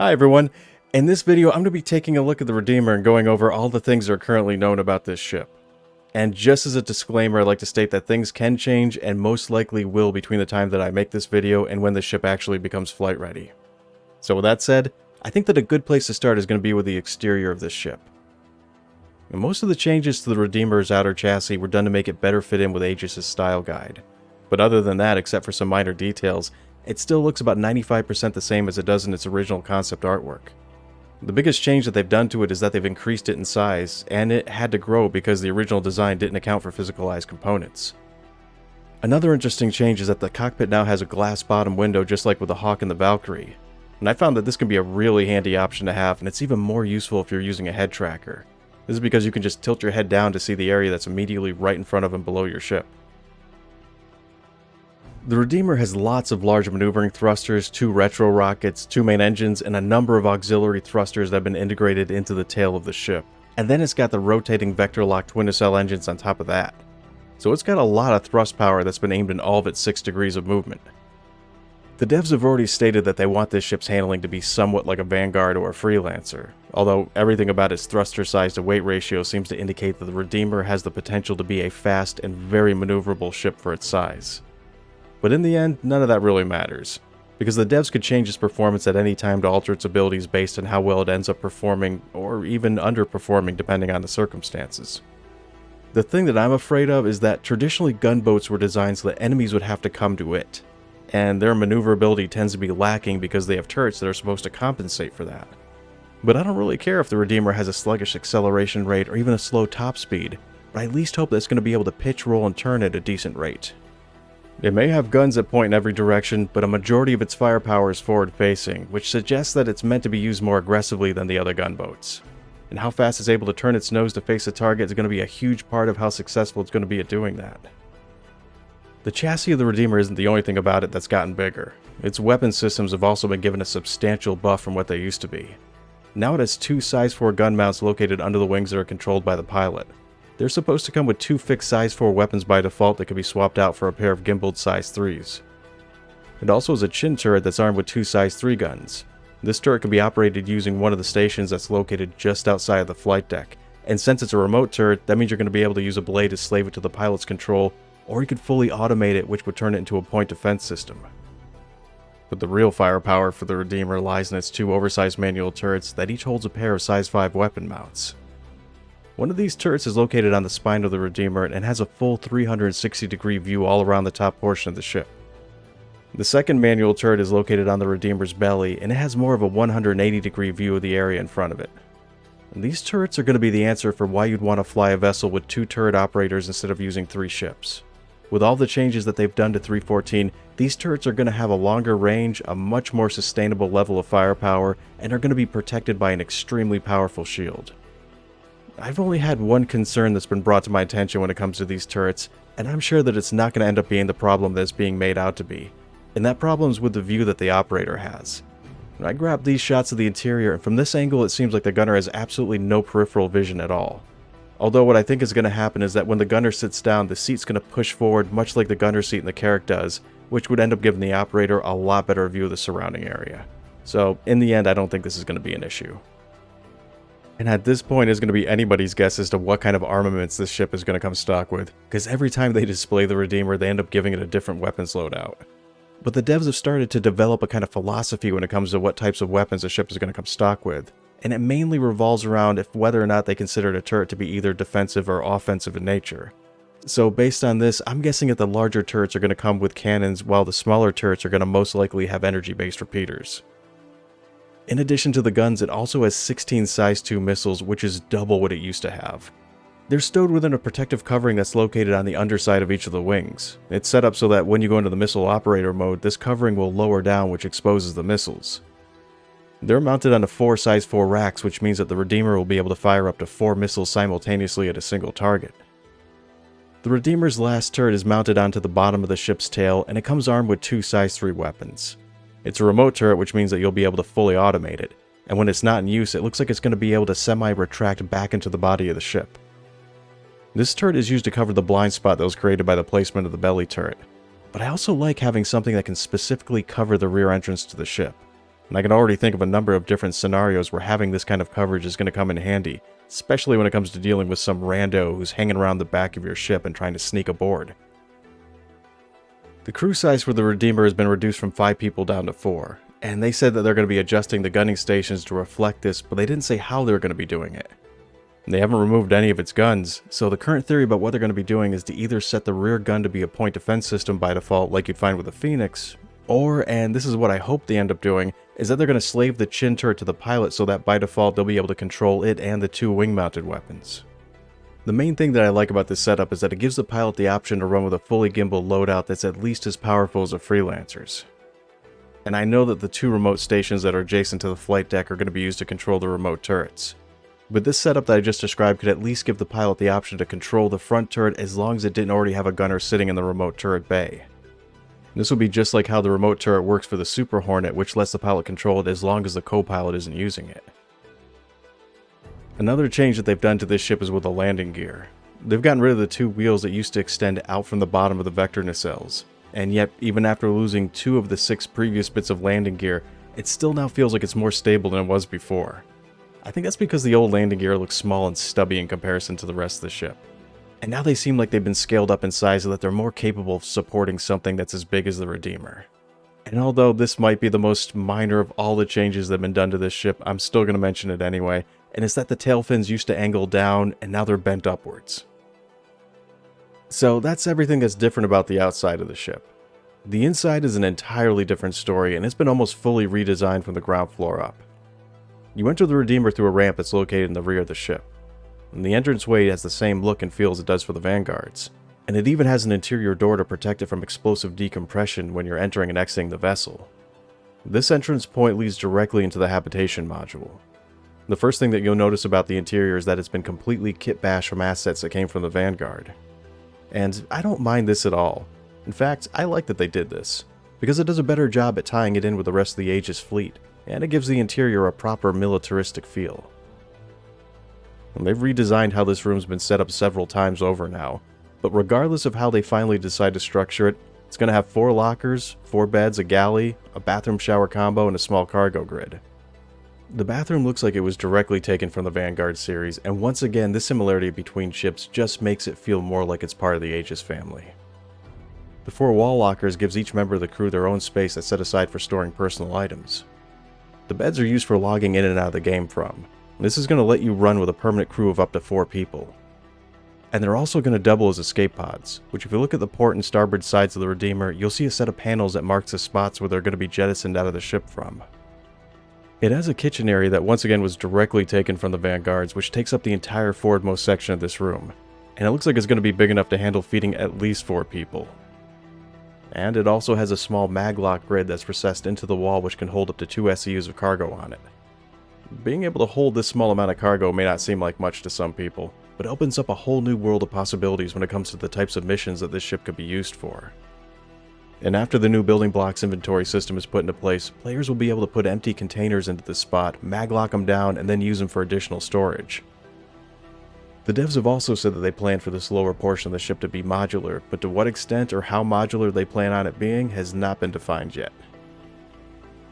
Hi everyone. In this video, I'm going to be taking a look at the Redeemer and going over all the things that are currently known about this ship. And just as a disclaimer, I'd like to state that things can change and most likely will between the time that I make this video and when the ship actually becomes flight ready. So with that said, I think that a good place to start is going to be with the exterior of this ship. And most of the changes to the Redeemer's outer chassis were done to make it better fit in with Aegis' style guide. But other than that, except for some minor details, it still looks about 95% the same as it does in its original concept artwork. The biggest change that they've done to it is that they've increased it in size, and it had to grow because the original design didn't account for physicalized components. Another interesting change is that the cockpit now has a glass bottom window just like with the Hawk and the Valkyrie. And I found that this can be a really handy option to have, and it's even more useful if you're using a head tracker. This is because you can just tilt your head down to see the area that's immediately right in front of and below your ship. The Redeemer has lots of large maneuvering thrusters, 2 retro rockets, 2 main engines, and a number of auxiliary thrusters that have been integrated into the tail of the ship. And then it's got the rotating vector-lock twin-nacelle engines on top of that. So it's got a lot of thrust power that's been aimed in all of its 6 degrees of movement. The devs have already stated that they want this ship's handling to be somewhat like a Vanguard or a Freelancer, although everything about its thruster size to weight ratio seems to indicate that the Redeemer has the potential to be a fast and very maneuverable ship for its size. But in the end, none of that really matters, because the devs could change its performance at any time to alter its abilities based on how well it ends up performing, or even underperforming depending on the circumstances. The thing that I'm afraid of is that traditionally gunboats were designed so that enemies would have to come to it, and their maneuverability tends to be lacking because they have turrets that are supposed to compensate for that. But I don't really care if the Redeemer has a sluggish acceleration rate or even a slow top speed, but I at least hope that it's going to be able to pitch, roll, and turn at a decent rate. It may have guns that point in every direction, but a majority of its firepower is forward-facing, which suggests that it's meant to be used more aggressively than the other gunboats. And how fast it's able to turn its nose to face a target is going to be a huge part of how successful it's going to be at doing that. The chassis of the Redeemer isn't the only thing about it that's gotten bigger. Its weapon systems have also been given a substantial buff from what they used to be. Now it has 2 size 4 gun mounts located under the wings that are controlled by the pilot. They're supposed to come with 2 fixed size 4 weapons by default that can be swapped out for a pair of gimbaled size 3s. It also has a chin turret that's armed with 2 size 3 guns. This turret can be operated using one of the stations that's located just outside of the flight deck, and since it's a remote turret, that means you're going to be able to use a blade to slave it to the pilot's control, or you could fully automate it, which would turn it into a point defense system. But the real firepower for the Redeemer lies in its 2 oversized manual turrets that each holds a pair of size 5 weapon mounts. One of these turrets is located on the spine of the Redeemer and has a full 360-degree view all around the top portion of the ship. The second manual turret is located on the Redeemer's belly, and it has more of a 180-degree view of the area in front of it. And these turrets are going to be the answer for why you'd want to fly a vessel with 2 turret operators instead of using 3 ships. With all the changes that they've done to 314, these turrets are going to have a longer range, a much more sustainable level of firepower, and are going to be protected by an extremely powerful shield. I've only had one concern that's been brought to my attention when it comes to these turrets, and I'm sure that it's not going to end up being the problem that it's being made out to be. And that problem is with the view that the operator has. I grabbed these shots of the interior, and from this angle it seems like the gunner has absolutely no peripheral vision at all. Although what I think is going to happen is that when the gunner sits down, the seat's going to push forward much like the gunner seat in the Carrack does, which would end up giving the operator a lot better view of the surrounding area. So in the end, I don't think this is going to be an issue. And at this point, it's going to be anybody's guess as to what kind of armaments this ship is going to come stock with, because every time they display the Redeemer, they end up giving it a different weapons loadout. But the devs have started to develop a kind of philosophy when it comes to what types of weapons the ship is going to come stock with, and it mainly revolves around if whether or not they consider a turret to be either defensive or offensive in nature. So based on this, I'm guessing that the larger turrets are going to come with cannons, while the smaller turrets are going to most likely have energy-based repeaters. In addition to the guns, it also has 16 size 2 missiles, which is double what it used to have. They're stowed within a protective covering that's located on the underside of each of the wings. It's set up so that when you go into the missile operator mode, this covering will lower down, which exposes the missiles. They're mounted onto 4 size 4 racks, which means that the Redeemer will be able to fire up to 4 missiles simultaneously at a single target. The Redeemer's last turret is mounted onto the bottom of the ship's tail, and it comes armed with 2 size 3 weapons. It's a remote turret, which means that you'll be able to fully automate it, and when it's not in use, it looks like it's going to be able to semi-retract back into the body of the ship. This turret is used to cover the blind spot that was created by the placement of the belly turret, but I also like having something that can specifically cover the rear entrance to the ship. And I can already think of a number of different scenarios where having this kind of coverage is going to come in handy, especially when it comes to dealing with some rando who's hanging around the back of your ship and trying to sneak aboard. The crew size for the Redeemer has been reduced from 5 people down to 4, and they said that they're going to be adjusting the gunning stations to reflect this, but they didn't say how they're going to be doing it. And they haven't removed any of its guns, so the current theory about what they're going to be doing is to either set the rear gun to be a point defense system by default like you'd find with a Phoenix, or, and this is what I hope they end up doing, is that they're going to slave the chin turret to the pilot so that by default they'll be able to control it and the 2 wing-mounted weapons. The main thing that I like about this setup is that it gives the pilot the option to run with a fully gimbal loadout that's at least as powerful as a Freelancer's. And I know that the 2 remote stations that are adjacent to the flight deck are going to be used to control the remote turrets. But this setup that I just described could at least give the pilot the option to control the front turret as long as it didn't already have a gunner sitting in the remote turret bay. This will be just like how the remote turret works for the Super Hornet, which lets the pilot control it as long as the co-pilot isn't using it. Another change that they've done to this ship is with the landing gear. They've gotten rid of the 2 wheels that used to extend out from the bottom of the vector nacelles, and yet even after losing 2 of the 6 previous bits of landing gear, it still now feels like it's more stable than it was before. I think that's because the old landing gear looks small and stubby in comparison to the rest of the ship. And now they seem like they've been scaled up in size so that they're more capable of supporting something that's as big as the Redeemer. And although this might be the most minor of all the changes that have been done to this ship, I'm still going to mention it anyway, and it's that the tail fins used to angle down and now they're bent upwards. So that's everything that's different about the outside of the ship. The inside is an entirely different story, and it's been almost fully redesigned from the ground floor up. You enter the Redeemer through a ramp that's located in the rear of the ship. And the entranceway has the same look and feel as it does for the Vanguards, and it even has an interior door to protect it from explosive decompression when you're entering and exiting the vessel. This entrance point leads directly into the habitation module. The first thing that you'll notice about the interior is that it's been completely kit-bashed from assets that came from the Vanguard. And I don't mind this at all. In fact, I like that they did this, because it does a better job at tying it in with the rest of the Aegis fleet, and it gives the interior a proper militaristic feel. And they've redesigned how this room's been set up several times over now, but regardless of how they finally decide to structure it, it's going to have 4 lockers, 4 beds, a galley, a bathroom shower combo, and a small cargo grid. The bathroom looks like it was directly taken from the Vanguard series, and once again this similarity between ships just makes it feel more like it's part of the Aegis family. The 4 wall lockers gives each member of the crew their own space that's set aside for storing personal items. The beds are used for logging in and out of the game from. This is going to let you run with a permanent crew of up to 4 people. And they're also going to double as escape pods, which if you look at the port and starboard sides of the Redeemer, you'll see a set of panels that marks the spots where they're going to be jettisoned out of the ship from. It has a kitchen area that once again was directly taken from the Vanguards, which takes up the entire forwardmost section of this room, and it looks like it's going to be big enough to handle feeding at least 4 people. And it also has a small maglock grid that's recessed into the wall which can hold up to 2 SEUs of cargo on it. Being able to hold this small amount of cargo may not seem like much to some people, but it opens up a whole new world of possibilities when it comes to the types of missions that this ship could be used for. And after the new building blocks inventory system is put into place, players will be able to put empty containers into this spot, maglock them down, and then use them for additional storage. The devs have also said that they plan for this lower portion of the ship to be modular, but to what extent or how modular they plan on it being has not been defined yet.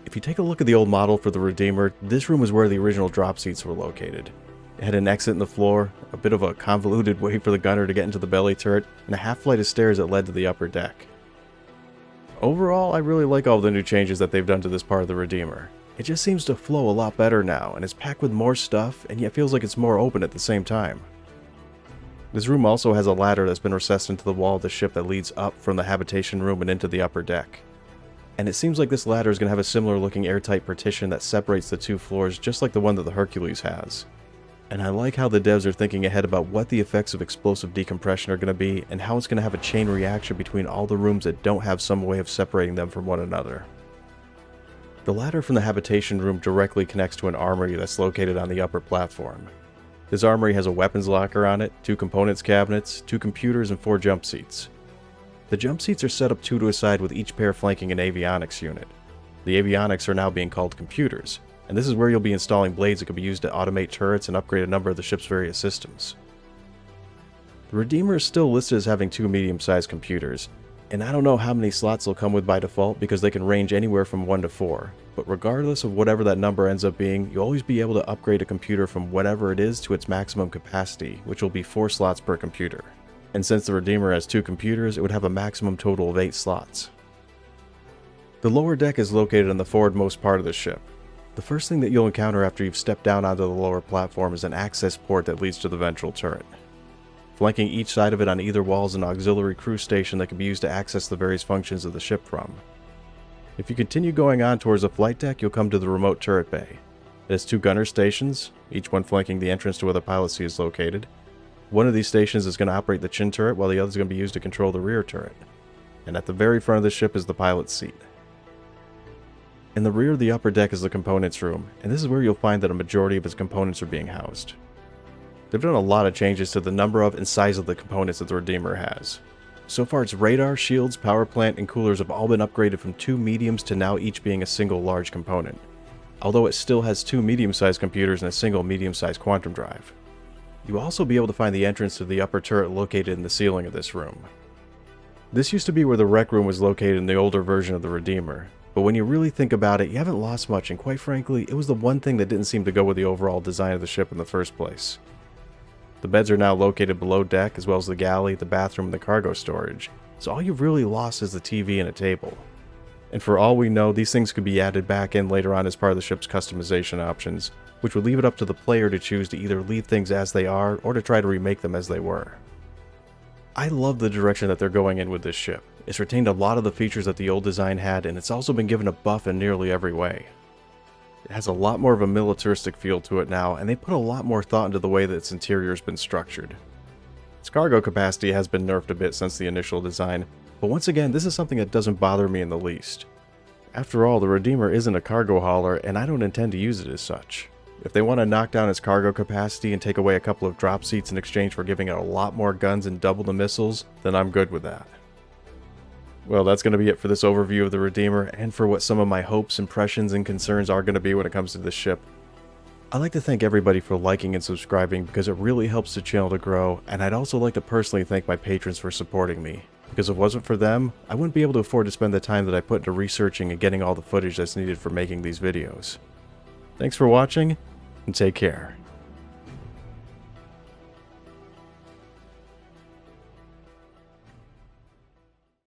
If you take a look at the old model for the Redeemer, this room is where the original drop seats were located. It had an exit in the floor, a bit of a convoluted way for the gunner to get into the belly turret, and a half flight of stairs that led to the upper deck. Overall, I really like all the new changes that they've done to this part of the Redeemer. It just seems to flow a lot better now, and it's packed with more stuff, and yet feels like it's more open at the same time. This room also has a ladder that's been recessed into the wall of the ship that leads up from the habitation room and into the upper deck. And it seems like this ladder is going to have a similar looking airtight partition that separates the 2 floors just like the one that the Hercules has. And I like how the devs are thinking ahead about what the effects of explosive decompression are going to be and how it's going to have a chain reaction between all the rooms that don't have some way of separating them from one another. The ladder from the habitation room directly connects to an armory that's located on the upper platform. This armory has a weapons locker on it, 2 components cabinets, 2 computers, and 4 jump seats. The jump seats are set up 2 to a side with each pair flanking an avionics unit. The avionics are now being called computers, and this is where you'll be installing blades that could be used to automate turrets and upgrade a number of the ship's various systems. The Redeemer is still listed as having 2 medium-sized computers, and I don't know how many slots they'll come with by default because they can range anywhere from 1 to 4, But regardless of whatever that number ends up being, you'll always be able to upgrade a computer from whatever it is to its maximum capacity, which will be 4 slots per computer. And since the Redeemer has 2 computers, it would have a maximum total of 8 slots. The lower deck is located on the forwardmost part of the ship. The first thing that you'll encounter after you've stepped down onto the lower platform is an access port that leads to the ventral turret. Flanking each side of it on either wall is an auxiliary crew station that can be used to access the various functions of the ship from. If you continue going on towards the flight deck, you'll come to the remote turret bay. It has 2 gunner stations, each one flanking the entrance to where the pilot seat is located. One of these stations is going to operate the chin turret, while the other is going to be used to control the rear turret. And at the very front of the ship is the pilot's seat. In the rear of the upper deck is the components room, and this is where you'll find that a majority of its components are being housed. They've done a lot of changes to the number of and size of the components that the Redeemer has. So far, its radar, shields, power plant, and coolers have all been upgraded from 2 mediums to now each being a single large component, although it still has 2 medium-sized computers and a single medium-sized quantum drive. You will also be able to find the entrance to the upper turret located in the ceiling of this room. This used to be where the rec room was located in the older version of the Redeemer, but when you really think about it, you haven't lost much, and quite frankly, it was the one thing that didn't seem to go with the overall design of the ship in the first place. The beds are now located below deck, as well as the galley, the bathroom, and the cargo storage, so all you've really lost is the TV and a table. And for all we know, these things could be added back in later on as part of the ship's customization options, which would leave it up to the player to choose to either leave things as they are, or to try to remake them as they were. I love the direction that they're going in with this ship. It's retained a lot of the features that the old design had, and it's also been given a buff in nearly every way. It has a lot more of a militaristic feel to it now, and they put a lot more thought into the way that its interior has been structured. Its cargo capacity has been nerfed a bit since the initial design, but once again, this is something that doesn't bother me in the least. After all, the Redeemer isn't a cargo hauler, and I don't intend to use it as such. If they want to knock down its cargo capacity and take away a couple of drop seats in exchange for giving it a lot more guns and double the missiles, then I'm good with that. Well, that's going to be it for this overview of the Redeemer, and for what some of my hopes, impressions, and concerns are going to be when it comes to this ship. I'd like to thank everybody for liking and subscribing because it really helps the channel to grow, and I'd also like to personally thank my patrons for supporting me, because if it wasn't for them, I wouldn't be able to afford to spend the time that I put into researching and getting all the footage that's needed for making these videos. Thanks for watching, and take care.